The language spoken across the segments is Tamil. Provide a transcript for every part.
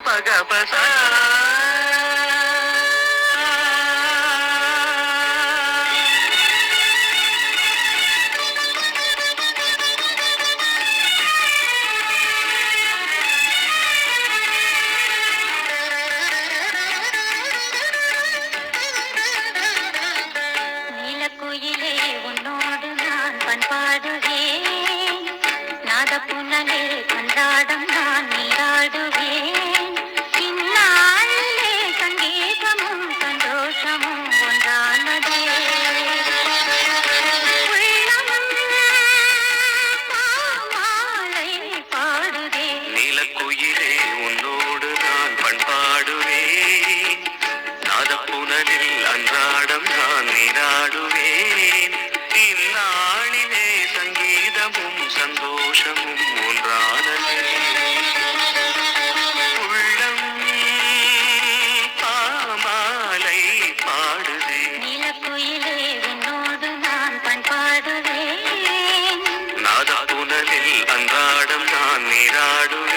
பகபசா நீலக்குயிலே உன்னோடு நான் பண்பாடுவேன் நாதப்புனலே கன்றாடம் நான் நீராடுவேன் இந்நாளிலே சங்கீதமும் சந்தோஷமும் ஒன்றானதே உள்ளமும் மாலை பாடுதே நீலக்குயிலே உன்னோடு நான் பண்பாடுவேன் நாதப்புனலில் அன்றாடம் நான் நீராடுவேன் இந்நாளிலே சங்கீதமும் சந்தோஷமும் ஒன்றானதே உள்ளம் பாமாலை பாடுதே நீலக்குயிலே உன்னோடு நான் பண்பாடுவேன் நாதப்புனலில் அன்றாடம் நான் நீராடுவேன்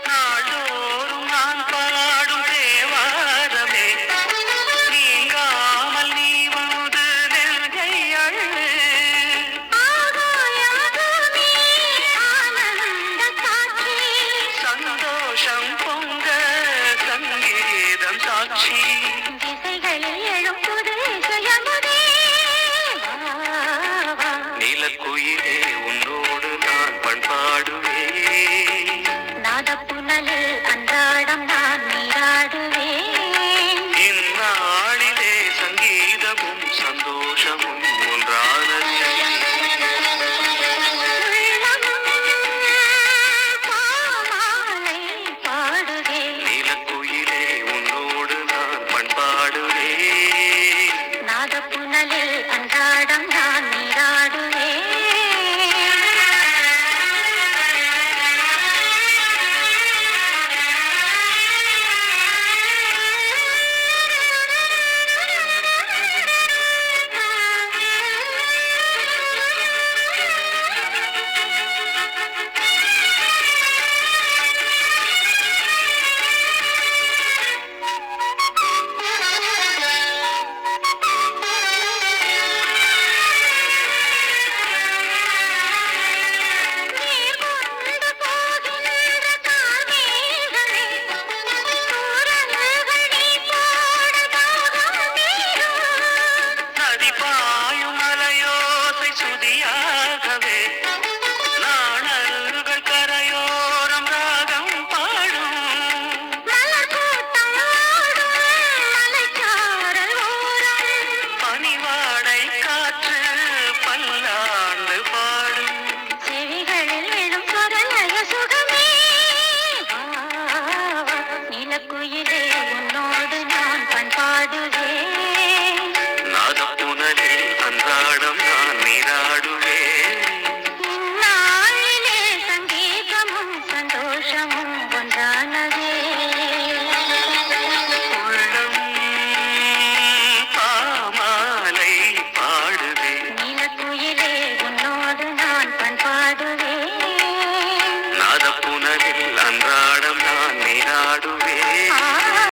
நாள்தோறும் நான் பாடும் தேவாரமே நீங்காமல் நீ வந்து நெஞ்சை அள்ளு சந்தோஷம் பொங்க சங்கீதம் சாட்சி நீலக்குயிலே உன்னோடு நான் பண்பாடுவேன் நாதப்புனலில் அன்றாடம் நான் நீராடுவேன் இந்நாளிலே சங்கீதமும் சந்தோஷமும் ஒன்றானதே பாமாலை பாடுதே நீலக்குயிலே உன்னோடு நான் பண்பாடுவேன் நாதப்புனலில் அன்றாடம் நான் நீராடுவேன் நதி பாயும் மலையோசை சுதியாகவே நாணல்கள் கரையோரம் ராகம் பாடும் பனிவாடை காற்று பல்லாண்டு பாடும் நீலக்குயிலே உன்னோடு நான் பண்பாடுவேன் நாதப்புனலில் அன்றாடம் நான் நீராடுவேன் இந்நாளிலே சங்கீதமும் சந்தோஷமும் ஒன்றான